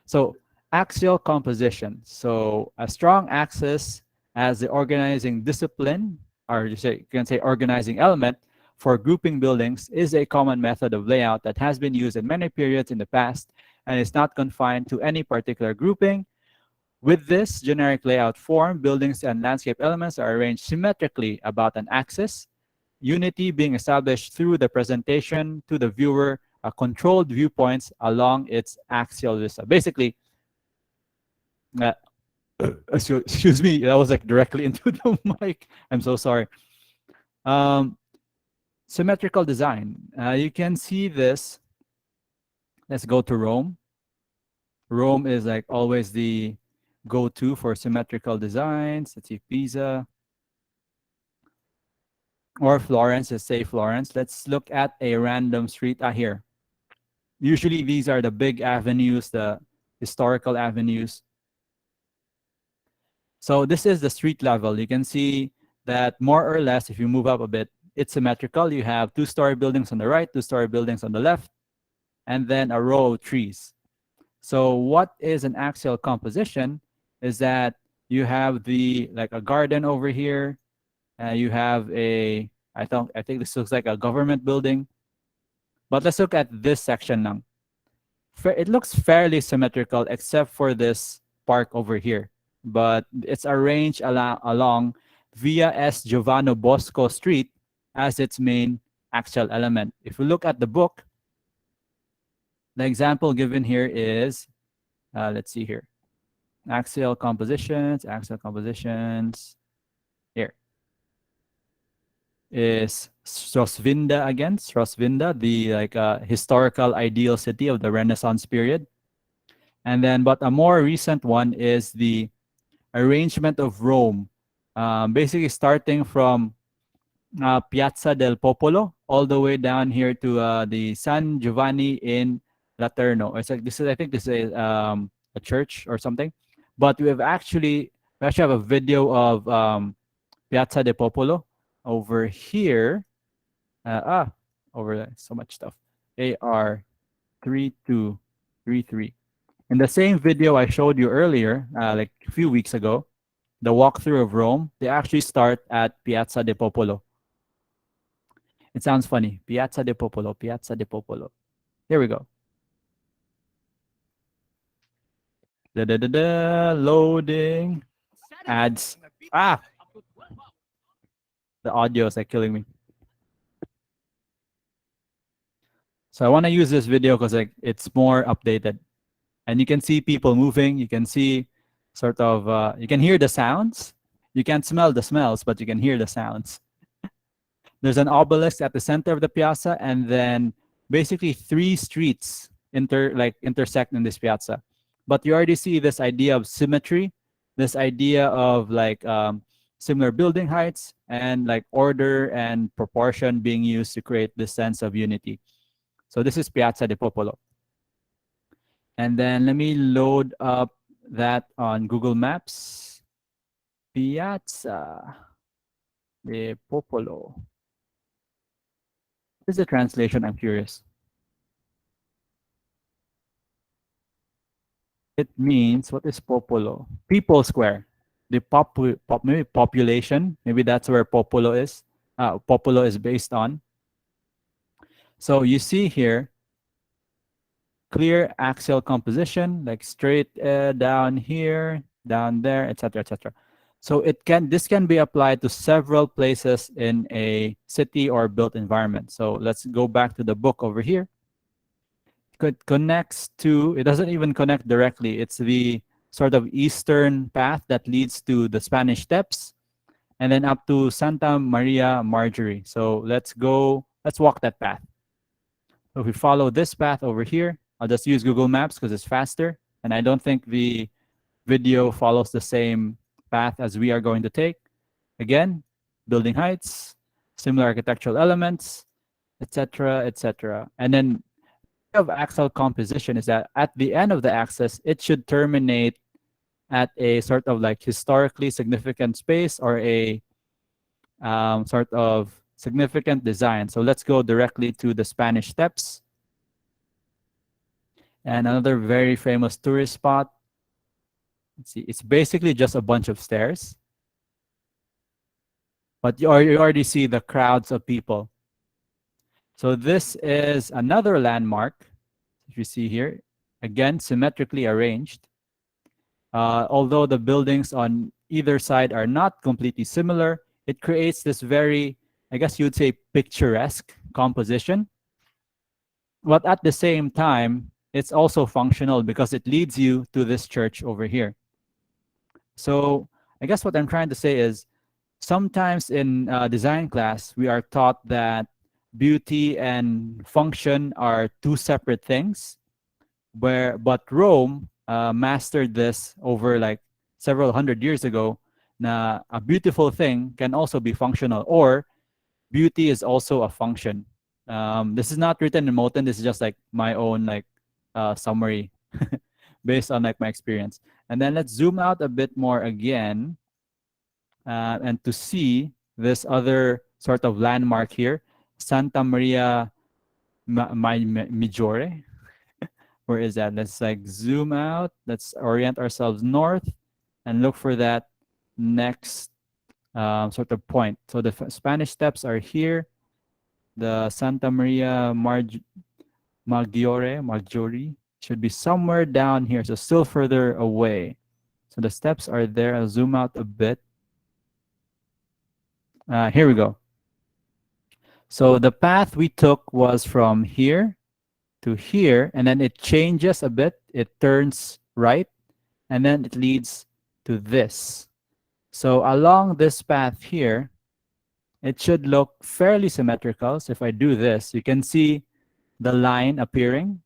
So axial composition. So a strong axis as the organizing discipline, or you can say organizing element for grouping buildings, is a common method of layout that has been used in many periods in the past and is not confined to any particular grouping. With this generic layout form, buildings and landscape elements are arranged symmetrically about an axis, unity being established through the presentation to the viewer controlled viewpoints along its axial vista. Basically, uh, excuse me, that was like directly into the mic. I'm so sorry. Um, Symmetrical design. You can see this. Let's go to Rome. Rome is like always the go-to for symmetrical designs. Let's see, Pisa or Florence. Let's say Florence. Let's look at a random street here. Usually these are the big avenues, the historical avenues. So this is the street level. You can see that more or less, if you move up a bit, it's symmetrical. You have two-story buildings on the right, two-story buildings on the left, and then a row of trees. So what is an axial composition is that you have the like a garden over here. You have a I think this looks like a government building. But let's look at this section now. It looks fairly symmetrical except for this park over here. But it's arranged along Via S. Giovanni Bosco Street as its main axial element. If we look at the book, the example given here is, let's see here, axial compositions, here is Srosvinda again, Srosvinda, the like historical ideal city of the Renaissance period. And then, but a more recent one is the arrangement of Rome, basically starting from Piazza del Popolo all the way down here to the San Giovanni in Laterno. It's like I think this is a church or something. But we actually have a video of Piazza del Popolo over here. Over there, so much stuff. AR 3233. In the same video I showed you earlier, like a few weeks ago, the walkthrough of Rome, they actually start at Piazza del Popolo. It sounds funny. Piazza del Popolo, Piazza del Popolo. Here we go. Loading. Ads. The audio is like killing me. So I want to use this video because like it's more updated. And you can see people moving. You can see sort of, you can hear the sounds. You can't smell the smells, but you can hear the sounds. There's an obelisk at the center of the piazza, and then basically 3 streets intersect in this piazza. But you already see this idea of symmetry, this idea of like similar building heights and like order and proportion being used to create this sense of unity. So this is Piazza di Popolo. And then let me load up that on Google Maps. Piazza di Popolo. What is the translation? I'm curious. It means, what is Popolo? People square. The maybe population. Maybe that's where Popolo is. Popolo is based on. So you see here, clear axial composition, like straight down here, down there, etc., etc. So this can be applied to several places in a city or built environment. So let's go back to the book over here. It connects to, it doesn't even connect directly. It's the sort of eastern path that leads to the Spanish Steps and then up to Santa Maria Marjorie. So let's walk that path. So if we follow this path over here, I'll just use Google Maps because it's faster. And I don't think the video follows the same path as we are going to take. Again, building heights, similar architectural elements, etc., etc. And then of axial composition is that at the end of the axis, it should terminate at a sort of like historically significant space or a sort of significant design. So let's go directly to the Spanish Steps. And another very famous tourist spot. Let's see, it's basically just a bunch of stairs, but you already see the crowds of people. So this is another landmark. If you see here, again, symmetrically arranged. Although the buildings on either side are not completely similar, it creates this very, I guess you'd say, picturesque composition. But at the same time, it's also functional because it leads you to this church over here. So I guess what I'm trying to say is sometimes in design class, we are taught that beauty and function are two separate things, but Rome mastered this over like several hundred years ago. Na a beautiful thing can also be functional, or beauty is also a function. This is not written in Moten. This is just like my own like summary based on like my experience. And then let's zoom out a bit more again, and to see this other sort of landmark here, Santa Maria Maggiore. Where is that? Let's like zoom out. Let's orient ourselves north and look for that next sort of point. So the Spanish Steps are here. The Santa Maria Maggiore should be somewhere down here, so still further away. So the steps are there. I'll zoom out a bit. Here we go. So the path we took was from here to here, and then it changes a bit. It turns right, and then it leads to this. So along this path here, it should look fairly symmetrical. So if I do this, you can see the line appearing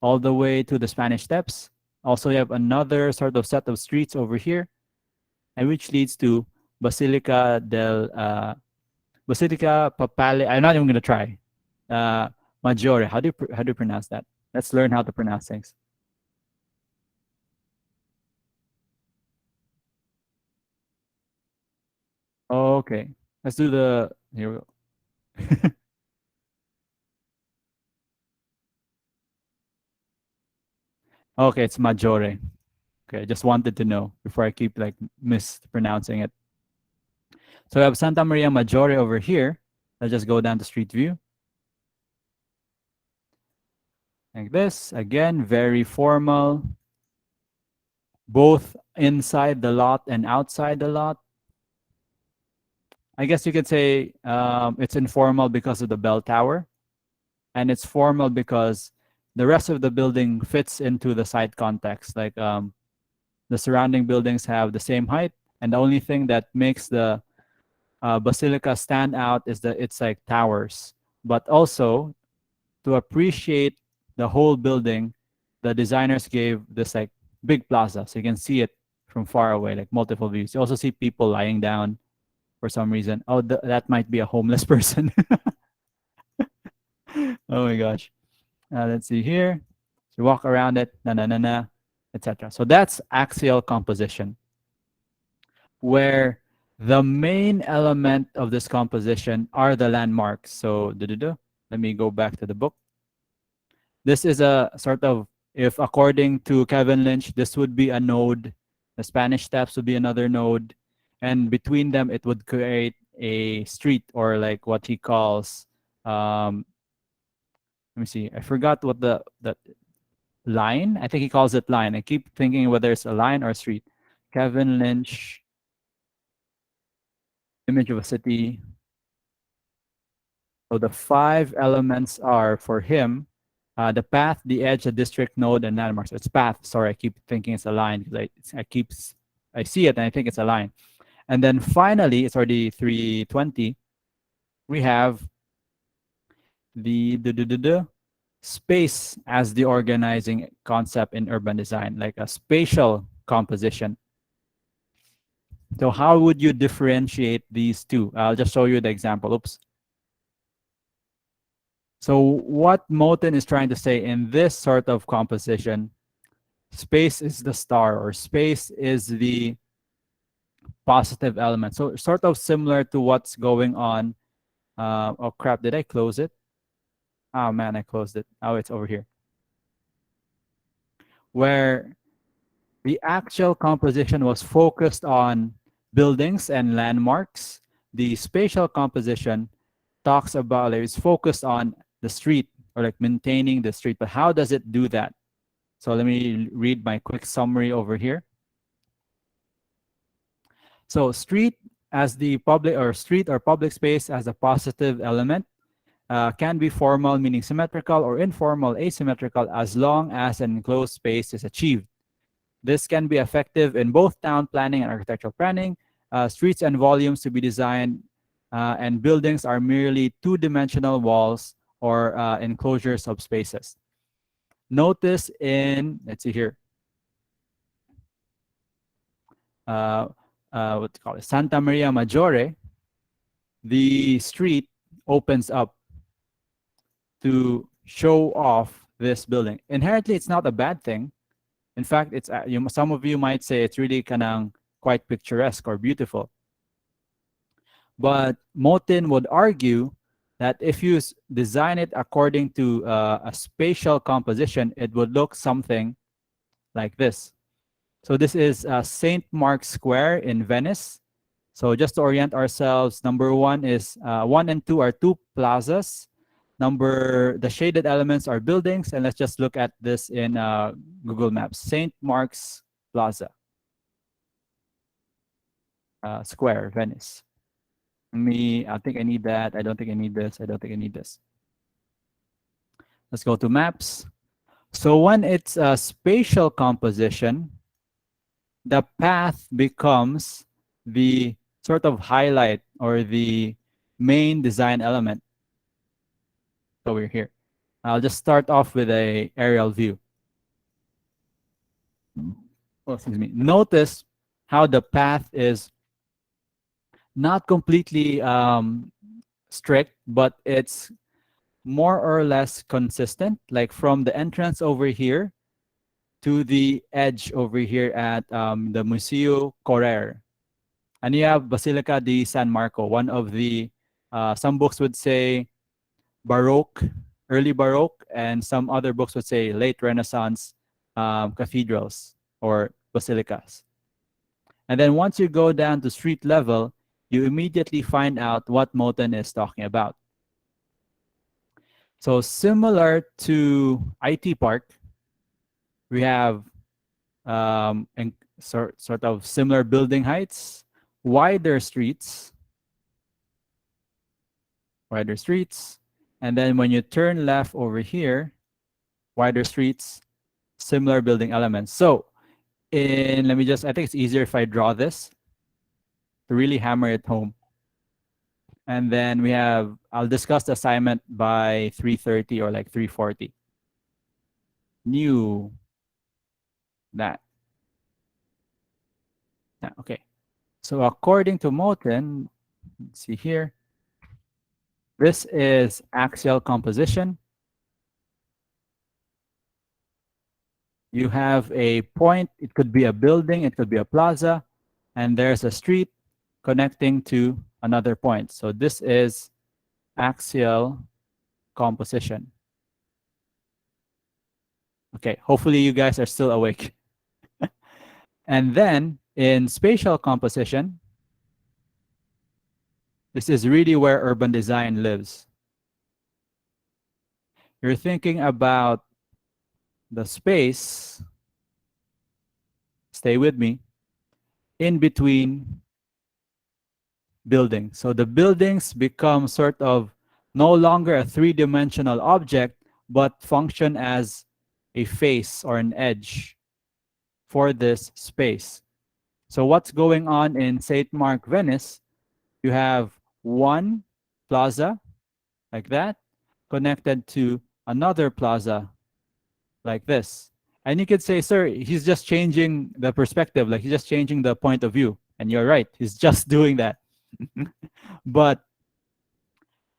all the way to the Spanish Steps. Also, you have another sort of set of streets over here, and which leads to Basilica Papale. I'm not even going to try. Maggiore. How do you pronounce that? Let's learn how to pronounce things. Okay. Let's do the. Here we go. Okay, it's Maggiore. Okay, I just wanted to know before I keep like mispronouncing it. So we have Santa Maria Maggiore over here. Let's just go down to street view. Like this. Again, very formal. Both inside the lot and outside the lot. I guess you could say it's informal because of the bell tower. And it's formal because the rest of the building fits into the site context. Like the surrounding buildings have the same height. And the only thing that makes the basilica stand out is that it's like towers. But also, to appreciate the whole building, the designers gave this like big plaza, so you can see it from far away, like multiple views. You also see people lying down for some reason. Oh, that might be a homeless person. Oh my gosh. Let's see here. So you walk around it, etc. So that's axial composition, where the main element of this composition are the landmarks. So let me go back to the book. This is a sort of, if according to Kevin Lynch, this would be a node. The Spanish Steps would be another node. And between them, it would create a street, or like what he calls, let me see, I forgot what the line. I think he calls it line. I keep thinking whether it's a line or a street. Kevin Lynch, image of a city. So the 5 elements are for him the path, the edge, the district, node, and landmarks. So it's path. Sorry, I keep thinking it's a line because I see it and I think it's a line. And then finally, it's already 3:20. We have the space as the organizing concept in urban design, like a spatial composition. So how would you differentiate these two? I'll just show you the example. Oops. So what Moten is trying to say in this sort of composition, space is the star, or space is the positive element. So sort of similar to what's going on. Oh crap, did I close it? Oh man, I closed it. Oh, it's over here. where the actual composition was focused on buildings and landmarks. The spatial composition talks about, like, it's focused on the street, or like maintaining the street. But how does it do that? So let me read my quick summary over here. So street as the public, or street or public space as a positive element, can be formal, meaning symmetrical, or informal, asymmetrical, as long as an enclosed space is achieved. This can be effective in both town planning and architectural planning. Streets and volumes to be designed, and buildings are merely two-dimensional walls or enclosures of spaces. Notice in, let's see here, what do you call it, Santa Maria Maggiore, the street opens up to show off this building. Inherently, it's not a bad thing. In fact, it's some of you might say it's really kanang quite picturesque or beautiful. But Motin would argue that if you design it according to a spatial composition, it would look something like this. So this is St. Mark's Square in Venice. So just to orient ourselves, number one is 1 and 2 are two plazas. The shaded elements are buildings, and let's just look at this in Google Maps. St. Mark's Plaza, Square, Venice. I think I need that. I don't think I need this. I don't think I need this. Let's go to maps. So when it's a spatial composition, the path becomes the sort of highlight or the main design element. So we're here. I'll just start off with a aerial view. Oh, excuse me. Notice how the path is not completely strict, but it's more or less consistent, like from the entrance over here to the edge over here at the Museo Correr. And you have Basilica di San Marco, one of the, some books would say Baroque, early Baroque, and some other books would say late Renaissance cathedrals or basilicas. And then once you go down to street level, you immediately find out what Moten is talking about. So similar to IT Park, we have sort of similar building heights, wider streets, and then when you turn left over here, wider streets, similar building elements. So I think it's easier if I draw this to really hammer it home. And then I'll discuss the assignment by 3:30 or like 3:40. New that. Okay. So according to Moten, let's see here, this is axial composition. You have a point, it could be a building, it could be a plaza, and there's a street connecting to another point. So this is axial composition. Okay, hopefully you guys are still awake. And then in spatial composition, this is really where urban design lives. You're thinking about the space, stay with me, in between buildings. So the buildings become sort of no longer a three-dimensional object, but function as a face or an edge for this space. So what's going on in St. Mark, Venice? You have one plaza like that connected to another plaza like this. And you could say, sir, he's just changing the perspective, like he's just changing the point of view. And you're right, he's just doing that. But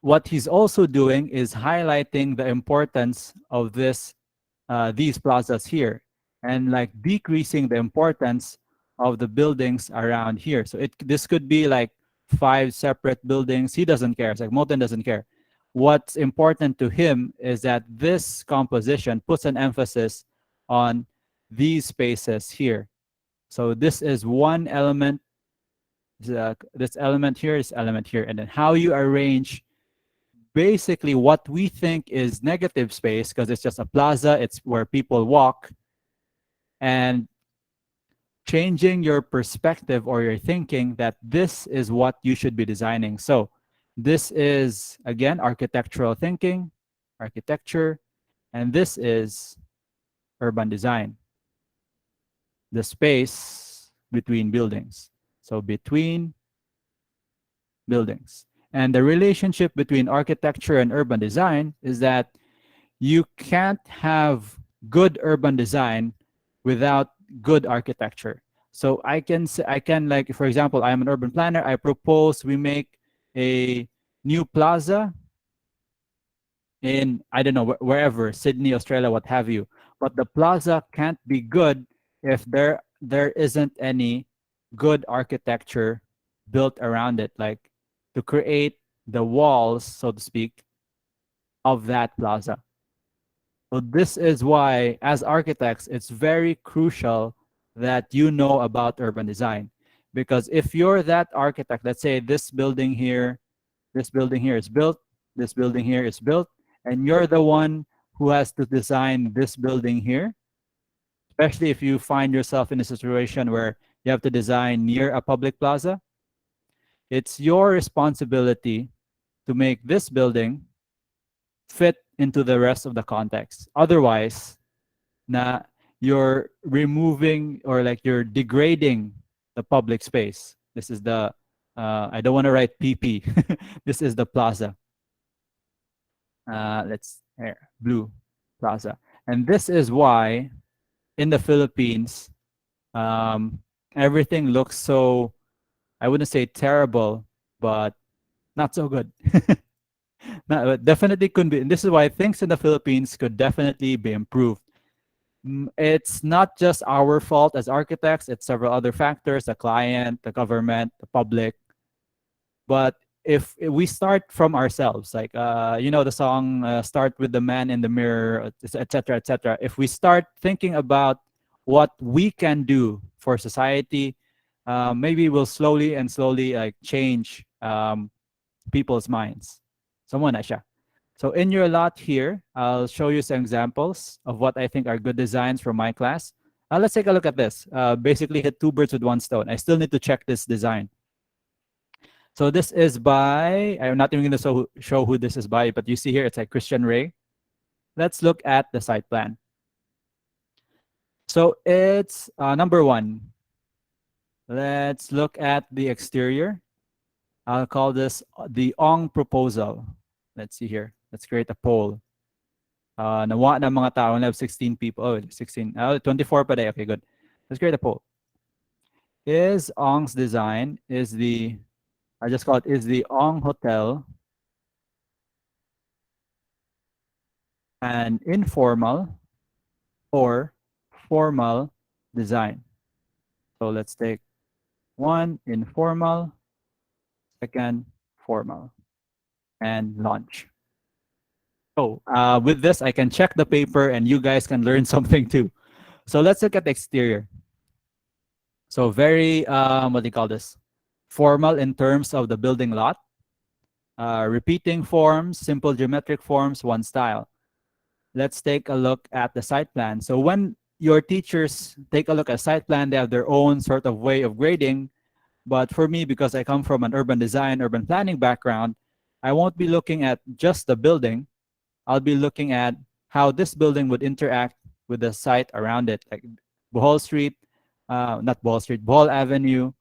what he's also doing is highlighting the importance of these plazas here, and like decreasing the importance of the buildings around here. So this could be like 5 separate buildings. He doesn't care. It's like Moten doesn't care. What's important to him is that this composition puts an emphasis on these spaces here. So this is one element, this element here, this element here, and then how you arrange basically what we think is negative space because it's just a plaza, it's where people walk, and changing your perspective or your thinking that this is what you should be designing. So this is again architectural thinking, architecture, and this is urban design, the space between buildings. So between buildings. And the relationship between architecture and urban design is that you can't have good urban design without good architecture. So I can say, I can, like, for example, I'm an urban planner. I propose we make a new plaza in, I don't know, wherever, Sydney, Australia, what have you. But the plaza can't be good if there isn't any good architecture built around it, like to create the walls, so to speak, of that plaza. So this is why, as architects, it's very crucial that you know about urban design. Because if you're that architect, let's say this building here is built, this building here is built, and you're the one who has to design this building here, especially if you find yourself in a situation where you have to design near a public plaza, it's your responsibility to make this building fit into the rest of the context. Otherwise, na you're removing or like you're degrading the public space. This is the I don't want to write PP. This is the plaza. Let's here, blue plaza. And this is why in the Philippines, um, everything looks so, I wouldn't say terrible, but not so good. Definitely couldn't be. And this is why things in the Philippines could definitely be improved. It's not just our fault as architects, it's several other factors, the client, the government, the public. But if we start from ourselves, like the song "Start with the Man in the Mirror," etc., etc. If we start thinking about what we can do for society, maybe we'll slowly and slowly like change people's minds. Someone Asha. So in your lot here, I'll show you some examples of what I think are good designs from my class. Let's take a look at this. Basically hit two birds with one stone. I still need to check this design. So this is by, I'm not even going to show who this is by, but you see here, it's like Christian Ray. Let's look at the site plan. So it's number one. Let's look at the exterior. I'll call this the Ong proposal. Let's see here. Let's create a poll. Nawa ng mga tao. We have 16 people. Oh, 16. 24 pa day. Okay, good. Let's create a poll. Is Ong's design, I just call it, is the Ong Hotel an informal or formal design? So let's take one, informal, second, formal, and launch. So with this, I can check the paper and you guys can learn something too. So let's look at the exterior. So very, what do you call this? Formal in terms of the building lot. Repeating forms, simple geometric forms, one style. Let's take a look at the site plan. So when your teachers take a look at site plan, they have their own sort of way of grading. But for me, because I come from an urban design, urban planning background, I won't be looking at just the building. I'll be looking at how this building would interact with the site around it, like Bohol Street, not Bohol Street, Bohol Avenue,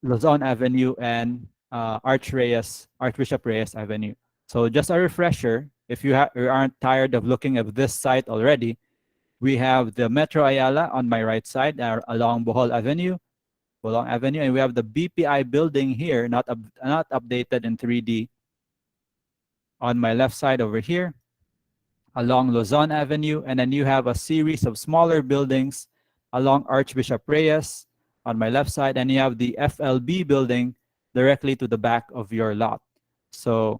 Luzon Avenue, and Archbishop Reyes Avenue. So just a refresher, if you aren't tired of looking at this site already, we have the Metro Ayala on my right side along Bohol Avenue, and we have the BPI building here, not updated in 3D, on my left side over here, along Luzon Avenue, and then you have a series of smaller buildings along Archbishop Reyes on my left side, and you have the FLB building directly to the back of your lot. So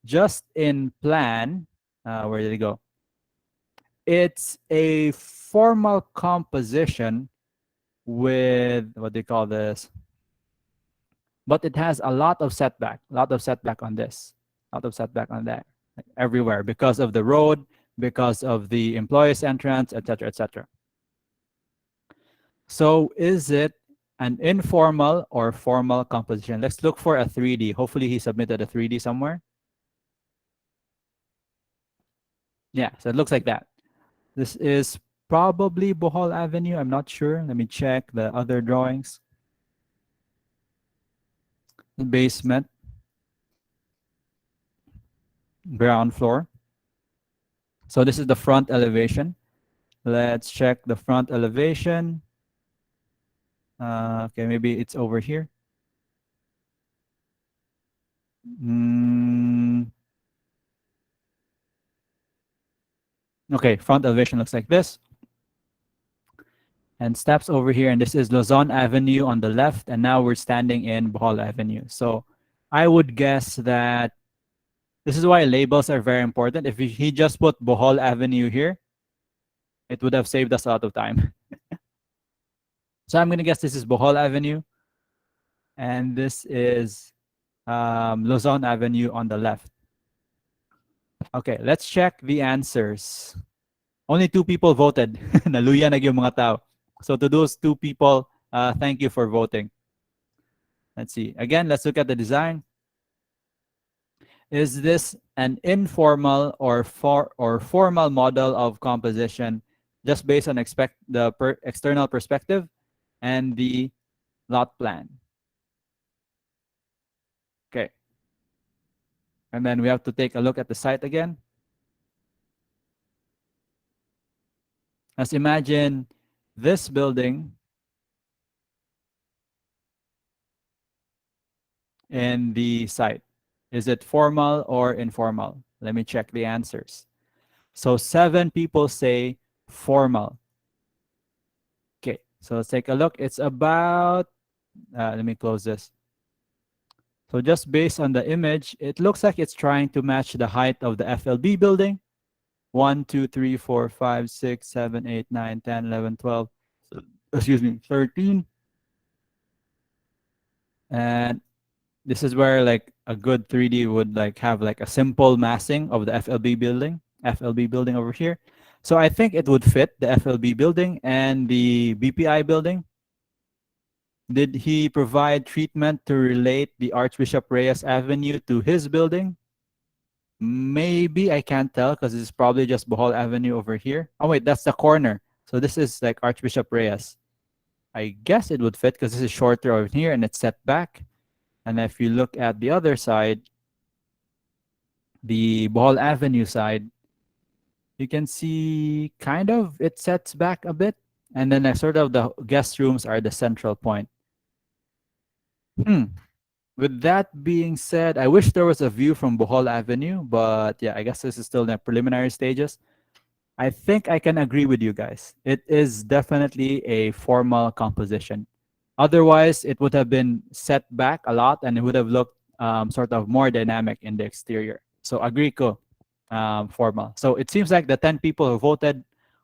just in plan, where did it go? It's a formal composition with what they call this, but it has a lot of setback on this, a lot of setback on that, like everywhere because of the road, because of the employee's entrance, etc., etc. So is it an informal or formal composition? Let's look for a 3D. Hopefully he submitted a 3D somewhere. Yeah, so it looks like that. This is probably Bohol Avenue. I'm not sure. Let me check the other drawings. Basement, ground floor. So this is the front elevation. Let's check the front elevation. Okay, maybe it's over here. Mm, okay, front elevation looks like this. And steps over here. And this is Luzon Avenue on the left. And now we're standing in Bohol Avenue. So I would guess that this is why labels are very important. If he just put Bohol Avenue here, it would have saved us a lot of time. So I'm going to guess this is Bohol Avenue. And this is Luzon Avenue on the left. Okay, let's check the answers. Only 2 people voted. Naluyanag yung mga tao. So to those 2 people, thank you for voting. Let's see. Again, let's look at the design. Is this an informal or formal model of composition just based on external perspective and the lot plan? Okay. And then we have to take a look at the site again. Let's imagine this building in the site. Is it formal or informal? Let me check the answers. So 7 people say formal. Okay, so let's take a look. It's about, let me close this. So just based on the image, it looks like it's trying to match the height of the FLB building. 1, 2, 3, 4, 5, 6, 7, 8, 9, 10, 11, 12, excuse me, 13. And this is where like a good 3D would like have like a simple massing of the FLB building over here. So I think it would fit the FLB building and the BPI building. Did he provide treatment to relate the Archbishop Reyes Avenue to his building? Maybe, I can't tell because it's probably just Bohol Avenue over here. Oh wait, that's the corner. So this is like Archbishop Reyes. I guess it would fit because this is shorter over here and it's set back. And if you look at the other side, the Bohol Avenue side, you can see kind of it sets back a bit. And then sort of the guest rooms are the central point. With that being said, I wish there was a view from Bohol Avenue, but yeah, I guess this is still in the preliminary stages. I think I can agree with you guys. It is definitely a formal composition. Otherwise, it would have been set back a lot and it would have looked sort of more dynamic in the exterior. So agree ko, formal. So it seems like the 10 people who voted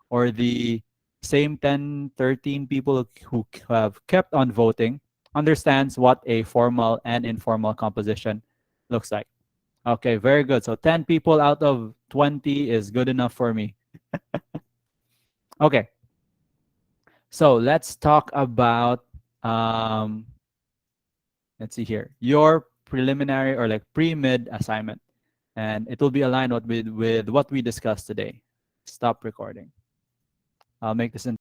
or the same 10, 13 people who have kept on voting understands what a formal and informal composition looks like. Okay, very good. So 10 people out of 20 is good enough for me. Okay. So let's talk about, let's see here, your preliminary or like pre-mid assignment. And it will be aligned with what we discussed today. Stop recording. I'll make this in